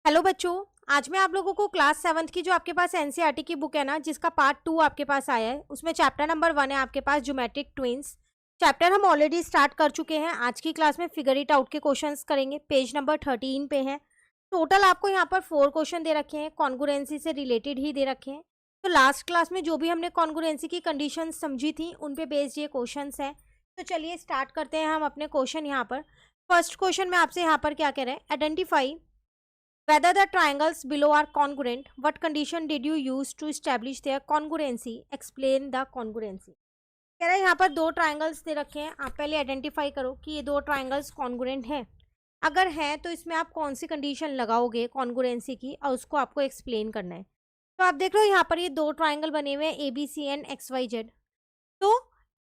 Hello बच्चों। आज मैं आप लोगों को क्लास 7th की जो आपके पास एनसीईआरटी की बुक है ना, जिसका पार्ट 2 आपके पास आया है, उसमें चैप्टर नंबर 1 है आपके पास ज्योमेट्रिक ट्विंस। चैप्टर हम ऑलरेडी स्टार्ट कर चुके हैं। आज की क्लास में फिगर इट आउट के क्वेश्चंस करेंगे। पेज नंबर 13 पे है। टोटल आपको यहाँ पर 4 क्वेश्चन दे रखे हैं, कॉन्ग्रुएंसी से रिलेटेड ही दे रखे हैं। तो लास्ट क्लास में जो भी हमने कॉन्ग्रुएंसी की कंडीशन समझी थी, उन पे बेस्ड ये क्वेश्चन है। तो चलिए स्टार्ट करते हैं हम अपने क्वेश्चन यहाँ पर। फर्स्ट क्वेश्चन में आपसे यहाँ पर क्या कह रहे हैं, identify whether the triangles below are congruent, what condition did you use to establish their congruency, explain the congruency। कह रहा है यहाँ पर दो ट्राइंगल्स दे रखे हैं, आप पहले आइडेंटिफाई करो कि ये दो ट्राइंगल्स कॉन्ग्रुएंट हैं। अगर हैं तो इसमें आप कौन सी कंडीशन लगाओगे कॉन्ग्रुएंसी की, और उसको आपको एक्सप्लेन करना है। तो आप देख लो यहाँ पर ये दो ट्राइंगल बने हुए हैं, A B C and X Y Z. तो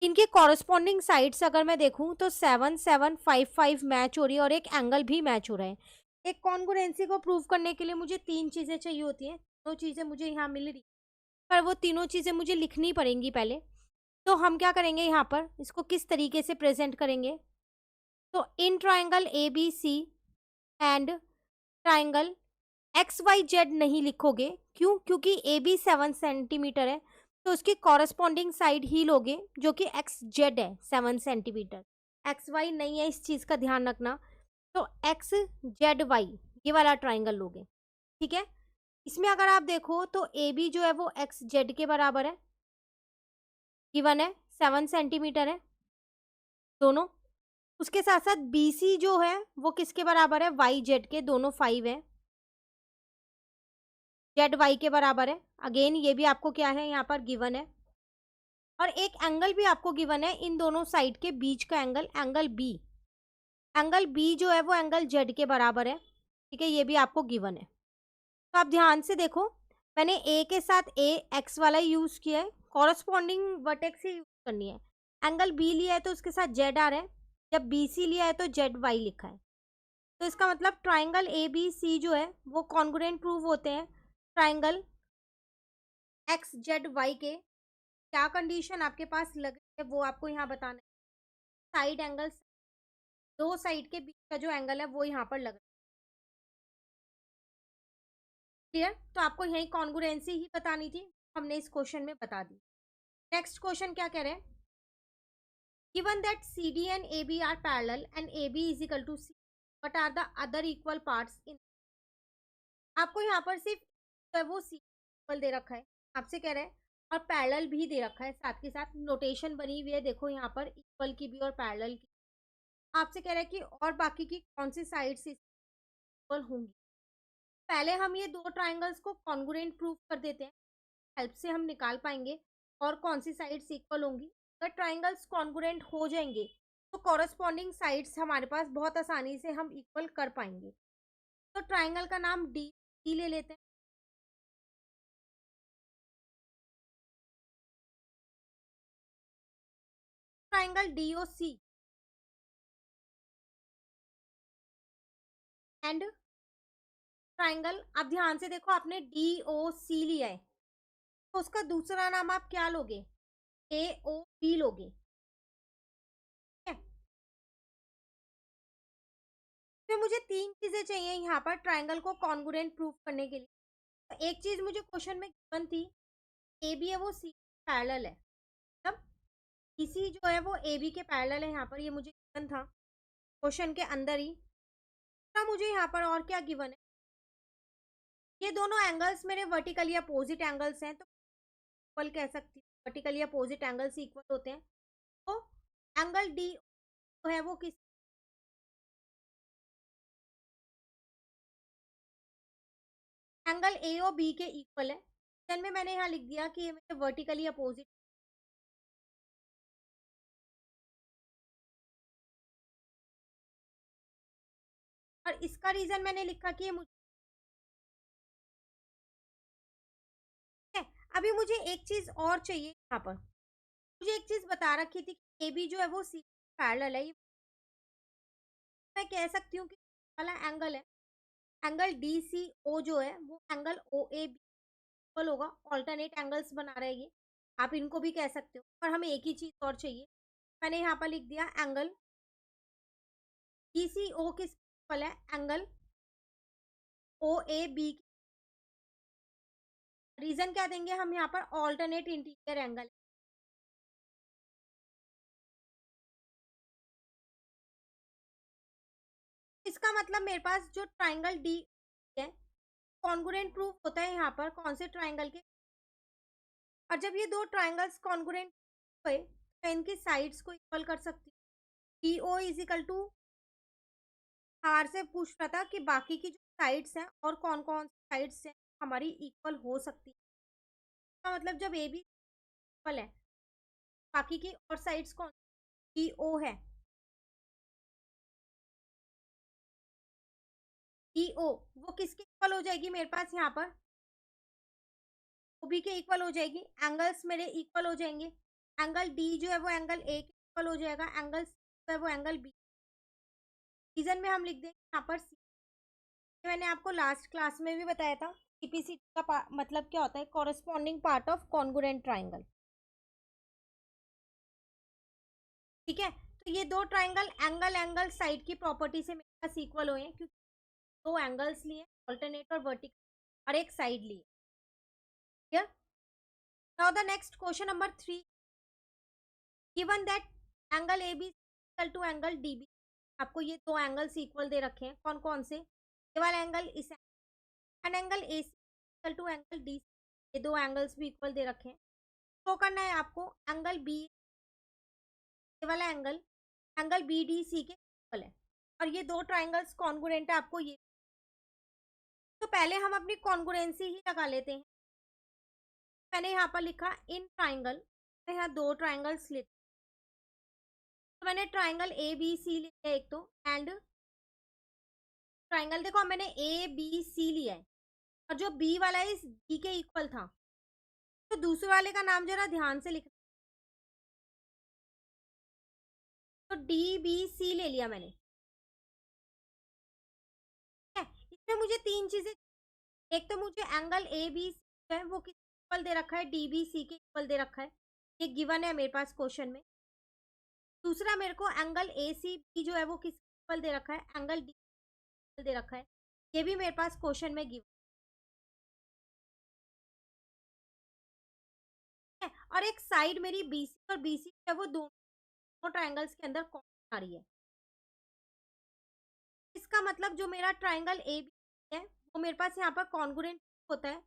इनके कॉरस्पॉन्डिंग साइड्स अगर मैं देखूँ तो 7 7 5 5 मैच हो रही है और एक एंगल भी मैच हो रहा है। एक कॉन्ग्रुएंसी को प्रूव करने के लिए मुझे तीन चीज़ें चाहिए होती हैं। दो चीज़ें मुझे यहाँ मिल रही, पर वो तीनों चीज़ें मुझे लिखनी पड़ेंगी पहले। तो हम क्या करेंगे यहाँ पर, इसको किस तरीके से प्रेजेंट करेंगे। तो इन triangle A B C and triangle X Y Z नहीं लिखोगे। क्यों? क्योंकि ए बी 7 सेंटीमीटर है, तो उसकी कॉरस्पॉन्डिंग साइड ही लोगे जो कि एक्स जेड है 7 सेंटीमीटर। एक्स वाई नहीं है, इस चीज़ का ध्यान रखना। तो एक्स जेड वाई ये वाला ट्राइंगल लोगे, ठीक है। इसमें अगर आप देखो तो ए बी जो है वो एक्स जेड के बराबर है, गिवन है 7 सेंटीमीटर है दोनों। उसके साथ साथ बी सी जो है वो किसके बराबर है, वाई जेड के, दोनों 5 है। जेड वाई के बराबर है, अगेन ये भी आपको क्या है यहाँ पर गिवन है। और एक एंगल भी आपको गिवन है इन दोनों साइड के बीच का angle, angle B. Angle B जो है वो एंगल जेड के बराबर है, ठीक है, ये भी आपको गिवन है। तो आप ध्यान से देखो, मैंने ए के साथ ए एक्स वाला यूज किया है, कॉरस्पॉन्डिंग वर्टेक्स ही यूज करनी है। एंगल बी लिया है तो उसके साथ जेड आ रहा है, जब बी सी लिया है तो जेड वाई लिखा है। तो इसका मतलब ट्राइंगल ए बी सी जो है वो कॉन्ग्रुएंट प्रूव होते हैं ट्राइंगल एक्स जेड वाई के। क्या कंडीशन आपके पास लग रही है वो आपको यहाँ बताना है। साइड एंगल, दो साइड के बीच का जो एंगल है वो यहाँ पर लग रहा है। क्लियर? तो आपको यही कॉन्ग्रुएंसी ही बतानी थी, हमने इस क्वेश्चन में बता दी। नेक्स्ट क्वेश्चन क्या कह रहे हैं, given that CD and AB are parallel and AB is equal to C, what are the other equal parts in। आपको यहाँ पर सिर्फ जो है वो C इक्वल दे रखा है, आपसे कह रहा है, और पैरेलल भी दे रखा है, साथ के साथ नोटेशन बनी हुई है, देखो यहाँ पर इक्वल की भी और पैरेलल की। आपसे कह रहा है कि और बाकी की कौन सी साइड्स इक्वल होंगी। पहले हम ये दो ट्राइंगल्स को कॉन्ग्रुएंट प्रूव कर देते हैं, हेल्प से हम निकाल पाएंगे और कौन सी साइड्स इक्वल होंगी। अगर ट्राइंगल्स कॉन्ग्रुएंट हो जाएंगे तो कॉरस्पॉन्डिंग साइड्स हमारे पास बहुत आसानी से हम इक्वल कर पाएंगे। तो ट्राइंगल का नाम डी डी ले लेते हैं। Triangle D O C and triangle, आप ध्यान से देखो, आपने डी ओ सी लिया है तो उसका दूसरा नाम आप क्या लोगे, ए ओ बी लोगे, ठीक है। तो मुझे तीन चीजें चाहिए यहाँ पर ट्राइंगल को कॉन्ग्रुएंट प्रूव करने के लिए। तो एक चीज मुझे क्वेश्चन में गिवन थी, ए बी है वो सी पैरेलल है, तब इसी जो है वो ए बी के पैरेलल है, यहाँ पर ये मुझे गिवन था क्वेश्चन के अंदर ही। तो मुझे यहाँ पर और क्या गिवन है, ये दोनों एंगल्स मेरे वर्टिकली अपोजिट एंगल्स हैं, तो इक्वल कह सकती हूँ, वर्टिकली अपोजिट एंगल्स इक्वल होते हैं। तो एंगल डी जो है वो किस, एंगल ए और बी के इक्वल है। क्वेश्चन में मैंने यहाँ लिख दिया कि ये मेरे वर्टिकली अपोजिट, और इसका रीजन मैंने लिखा कि ये मुझे है। अभी मुझे एक चीज और चाहिए यहाँ पर, मुझे एक चीज बता रखी थी कि ए बी जो है वो सी पैरेलल है, ये मैं कह सकती हूँ कि वाला एंगल है, एंगल डी सी ओ जो है वो angle O A B equal होगा। ऑल्टरनेट एंगल्स बना रहे हैं ये, आप इनको भी कह सकते हो, पर हमें एक ही चीज और चाहिए। मैंने यहाँ पर लिख दिया एंगल डी सी ओ किस इक्वल है, angle O A B, reason क्या देंगे हम यहाँ पर, ऑल्टरनेट इंटीरियर एंगल। इसका मतलब मेरे पास जो ट्राइंगल डी है कॉन्ग्रुएंट प्रूफ होता है यहाँ पर कौन से ट्राइंगल के, और जब ये दो ट्राइंगल्स कॉन्ग्रुएंट हुए तो इनकी साइड्स को इक्वल कर सकती हूँ। D O is equal to, R से पूछ रहा था कि बाकी की जो साइड्स हैं और कौन कौन सी साइड्स हैं हमारी इक्वल हो सकती है। इसका मतलब जब ए बी इक्वल है, बाकी की और साइड्स कौन, डी ओ है, डी ओ वो किसके इक्वल हो जाएगी मेरे पास यहाँ पर, ओबी के इक्वल हो जाएगी। एंगल्स मेरे इक्वल हो जाएंगे, एंगल डी जो है वो एंगल ए के इक्वल हो जाएगा, एंगल सी जो है वो एंगल बी। रीजन में हम लिख देंगे यहाँ पर सी। मैंने आपको लास्ट क्लास में भी बताया था सीपीसी का मतलब क्या होता है, corresponding part of congruent triangle. ठीक है, तो ये दो ट्राइंगल एंगल एंगल साइड की प्रॉपर्टी से मेरे पास इक्वल हुए हैं क्योंकि दो एंगल्स लिए, ऑल्टरनेट और वर्टिकल, और एक साइड लिए। Clear? Now the next question number 3, given that angle A B equal to angle D B. आपको ये दो एंगल्स इक्वल दे रखे हैं, कौन कौन से, ये वाला एंगल इस and angle A C equal to angle D, ये दो एंगल्स भी इक्वल दे रखे हैं। तो करना है आपको एंगल बी, ये वाला angle angle B D C के इक्वल है, और ये दो ट्राइंगल्स कॉन्ग्रुएंट है आपको ये। तो पहले हम अपनी कॉन्ग्रुएंसी ही लगा लेते हैं। मैंने यहाँ पर लिखा इन ट्राइंगल, मैं यहाँ दो ट्राइंगल्स लेते, तो मैंने ट्राइंगल ए बी सी लिया एक तो, एंड ट्राइंगल देखो मैंने ए बी सी लिया है, और जो बी वाला है इस डी के इक्वल था, तो दूसरे वाले का नाम जरा ध्यान से लिखना। तो डी बी सी ले लिया मैंने, है इसमें मुझे तीन चीजें, एक तो मुझे एंगल ए बी सी है वो किस इक्वल दे रखा है, डी बी सी के इक्वल दे रखा है, ये गिवन है मेरे पास क्वेश्चन में। दूसरा मेरे को एंगल ए सी बी जो है वो किस इक्वल दे रखा है, एंगल डी दे रखा है, ये भी मेरे पास क्वेश्चन में गिवन है। और एक साइड मेरी बी सी और बी सी है वो दोनों ट्राइंगल्स के अंदर कॉमन आ रही है। इसका मतलब जो मेरा ट्राइंगल ए बी है वो मेरे पास यहाँ पर कॉन्ग्रुएंट होता है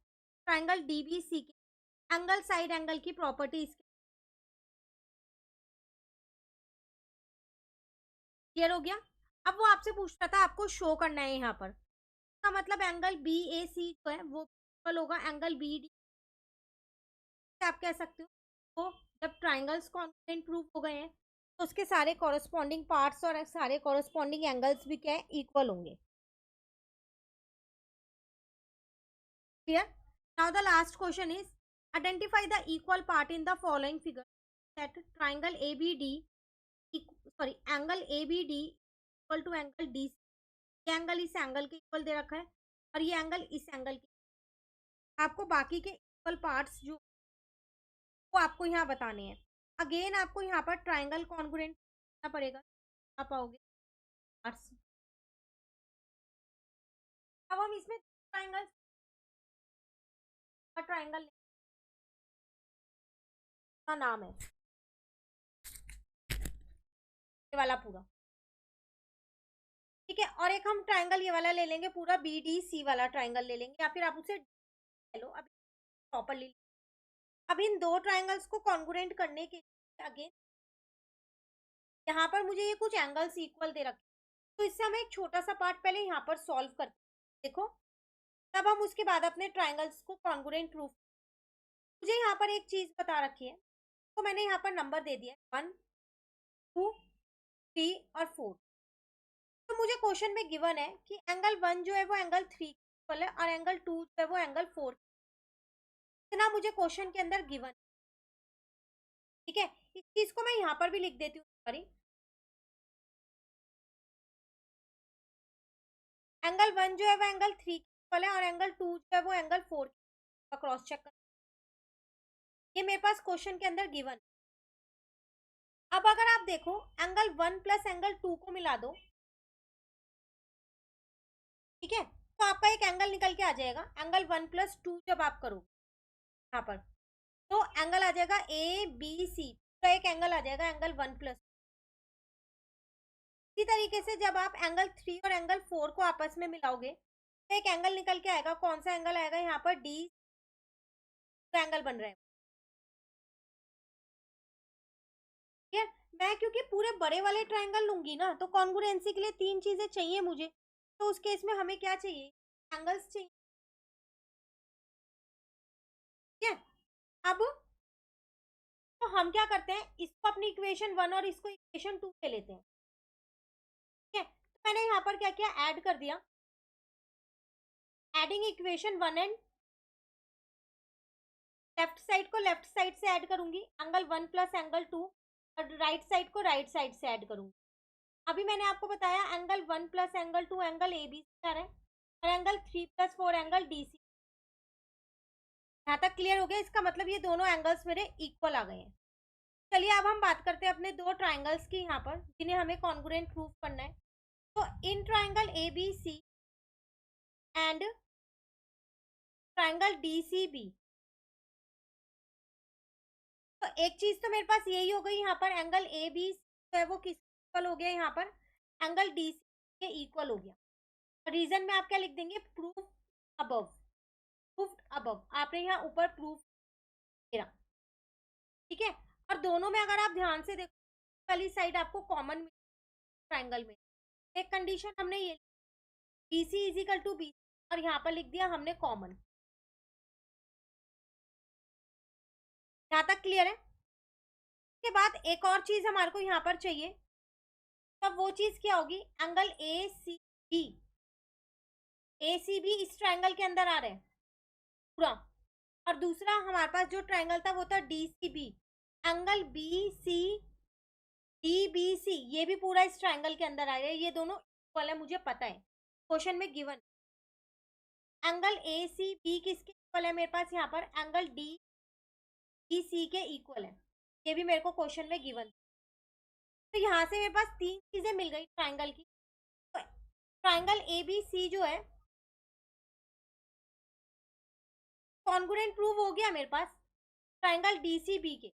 ट्राइंगल डी बी सी के एंगल साइड एंगल की प्रॉपर्टी इसके। क्लियर हो गया? अब वो आपसे पूछ रहा था आपको शो करना है यहाँ पर, इसका मतलब एंगल बी ए सी जो है वो इक्वल होगा एंगल बी डी। आप कह सकते हो तो जब ट्राइंगल्स कॉन्ग्रुएंट प्रूव हो गए हैं तो उसके सारे कॉरेस्पॉन्डिंग पार्ट्स और सारे कॉरेस्पॉन्डिंग एंगल्स भी क्या है, इक्वल होंगे। Clear? Now the last question is identify the equal part in the following figure that triangle ABD sorry angle ABD equal to angle DC। ये एंगल इस एंगल के equal दे रखा है और ये एंगल इस एंगल के, आपको बाकी के इक्वल पार्ट्स जो वो आपको यहाँ बताने हैं। अगेन आपको यहाँ पर ट्राइंगल कॉन्ग्रुएंट करना पड़ेगा, आप पाओगे पार्ट्स। अब हम इसमें ट्राइंगल का ट्राइंगल का नाम है ये वाला पूरा, ठीक है, और एक हम ट्राइंगल ये वाला ले लेंगे पूरा बी डी सी वाला ट्राइंगल ले लेंगे, या फिर आप उसे ले लो अभी प्रॉपरली। अब इन दो ट्राइंगल्स को कॉन्ग्रुएंट करने के लिए अगेन यहाँ पर मुझे ये कुछ एंगल्स इक्वल दे रखे, तो इससे हम एक छोटा सा पार्ट पहले यहाँ पर सॉल्व करते हैं, देखो तब हम उसके बाद अपने ट्राइंगल्स को कॉन्ग्रुएंट प्रूफ। मुझे यहाँ पर एक चीज बता रखी है, तो मैंने यहाँ पर नंबर दे दिया 1 2 3 और 4। तो मुझे क्वेश्चन में गिवन है कि एंगल 1 जो है वो एंगल 3 इक्वल है और एंगल 2 जो है वो एंगल 4, इतना मुझे क्वेश्चन के अंदर गिवन, ठीक है। इस चीज को मैं यहाँ पर भी लिख देती हूँ, सॉरी एंगल 1 जो है वो एंगल 3 इक्वल है और एंगल 2 जो है वो एंगल 4 का क्रॉस चेक कर, ये मेरे पास क्वेश्चन के अंदर गिवन। अब अगर आप देखो एंगल 1 प्लस एंगल 2 को मिला दो, ठीक है, तो आपका एक एंगल निकल के आ जाएगा, एंगल 1+2 जब आप करो यहाँ पर, तो एंगल आ जाएगा ABC, तो एक एंगल आ जाएगा एंगल 1+। इसी तरीके से जब आप एंगल 3 और एंगल 4 को आपस में मिलाओगे तो एक एंगल निकल के आएगा। कौन सा एंगल आएगा यहाँ पर? D एंगल बन रहा है। ठीक है, मैं क्योंकि पूरे बड़े वाले ट्रायंगल लूंगी ना, तो कॉन्ग्रुएंसी के लिए 3 चीजें चाहिए मुझे, तो उस केस में हमें क्या चाहिए? एंगल्स चाहिए। ठीक है, अब तो हम क्या करते हैं, इसको अपनी इक्वेशन 1 और इसको इक्वेशन 2 ले लेते हैं। ठीक है, तो मैंने यहाँ पर क्या किया, ऐड कर दिया। Adding equation 1 and left side को लेफ्ट साइड से ऐड करूंगी, एंगल 1 प्लस एंगल 2, और राइट साइड को राइट साइड से ऐड करूंगी। अभी मैंने आपको बताया angle 1 plus angle 2 angle AB से आ रहा है, और एंगल 3+4 एंगल DC। यहाँ तक क्लियर हो गया? इसका मतलब ये दोनों एंगल्स मेरे इक्वल आ गए हैं। चलिए अब हम बात करते हैं अपने दो ट्राइंगल्स की यहाँ पर, जिन्हें हमें कॉन्ग्रुएंट प्रूफ करना है। तो इन triangle ABC and triangle DCB, तो एक चीज तो मेरे पास यही हो गई यहाँ पर, एंगल AB जो है वो किस इक्वल हो गया, यहाँ पर एंगल DC के इक्वल हो गया। रीजन में आप क्या लिख देंगे? प्रूफ अबव, प्रूफ्ड अबव, आपने यहाँ ऊपर प्रूफ किया। ठीक है, और दोनों में अगर आप ध्यान से देखो, वाली साइड आपको कॉमन ट्राइंगल में एक कंडीशन हमने ये BC इजिकल टू BC, और यहाँ पर लिख दिया हमने कॉमन। यहाँ तक क्लियर है? इसके बाद एक और चीज हमारे को यहाँ पर चाहिए, तब वो चीज क्या होगी? एंगल ACB, ACB इस ट्राइंगल के अंदर आ रहे हैं पूरा, और दूसरा हमारे पास जो ट्राइंगल था वो था DCB, एंगल BC DBC, ये भी पूरा इस ट्राइंगल के अंदर आ रहा है। ये दोनों इक्वल है, मुझे पता है, क्वेश्चन में गिवन। एंगल ACB किसके इक्वल है मेरे पास? यहाँ पर एंगल DBC के इक्वल है, ये भी मेरे को क्वेश्चन में गिवन। तो यहाँ से मेरे पास 3 चीजें मिल गई ट्राइंगल की। तो ट्राइंगल ABC जो है कॉन्ग्रुएंट प्रूव हो गया मेरे पास ट्राइंगल DCB के,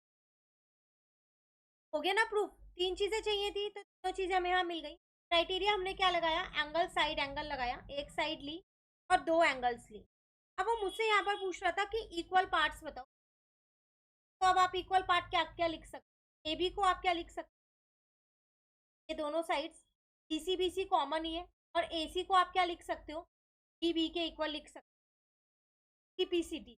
हो गया ना प्रूफ? 3 चीजें चाहिए थी, तो 2 चीजें हमें यहाँ मिल गई। क्राइटेरिया हमने क्या लगाया? एंगल साइड एंगल लगाया, एक साइड ली और 2 एंगल्स ली। अब वो मुझसे यहाँ पर पूछ रहा था कि इक्वल पार्ट्स बताओ, तो अब आप इक्वल पार्ट क्या क्या लिख सकते? AB को आप क्या लिख सकते? ये दोनों साइड्स DCBC कॉमन ही है, और AC को आप क्या लिख सकते हो? DB के इक्वल लिख सकते हो, CPCT,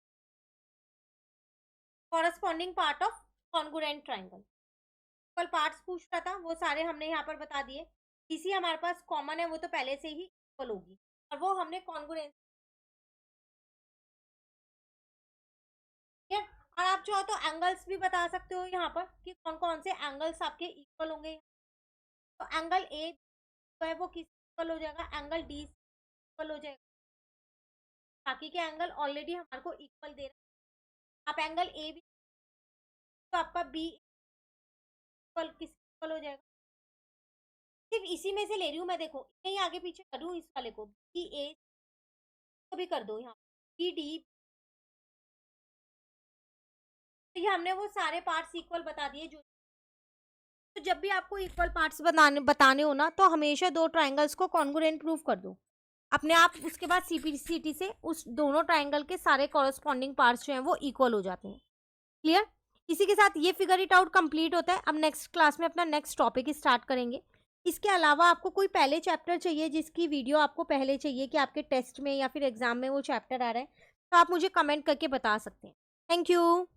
corresponding part of congruent triangle. Equal parts पूछ रहा था, वो सारे हमने यहाँ पर बता दिए। DC हमारे पास कॉमन है, वो तो पहले से ही इक्वल होगी, और वो हमने कॉन्ग्रुएंट। और आप चाहो तो एंगल्स भी बता सकते हो यहाँ पर कि कौन कौन से एंगल्स आपके इक्वल होंगे। तो एंगल A जो है वो किस इक्वल हो जाएगा? एंगल D इक्वल हो जाएगा। बाकी के एंगल ऑलरेडी हमारे को इक्वल दे रहा है। आप एंगल A भी, तो आपका B इक्वल किस इक्वल हो जाएगा? सिर्फ इसी में से ले रही हूँ मैं, देखो कहीं आगे पीछे करूँ इस वाले को, BA को भी कर दो यहाँ, BD, तो ये हमने वो सारे पार्ट्स इक्वल बता दिए। जो तो जब भी आपको इक्वल पार्ट्स बताने हो ना, तो हमेशा 2 ट्राइंगल्स को कॉन्ग्रुएंट प्रूफ कर दो अपने आप। उसके बाद CPCT से उस दोनों ट्राइंगल के सारे कॉरस्पॉन्डिंग पार्ट्स जो हैं वो इक्वल हो जाते हैं। क्लियर? इसी के साथ ये फिगर इट आउट कंप्लीट होता है। अब नेक्स्ट क्लास में अपना नेक्स्ट टॉपिक स्टार्ट करेंगे। इसके अलावा आपको कोई पहले चैप्टर चाहिए जिसकी वीडियो आपको पहले चाहिए कि आपके टेस्ट में या फिर एग्जाम में वो चैप्टर आ रहा है, तो आप मुझे कमेंट करके बता सकते हैं। Thank you.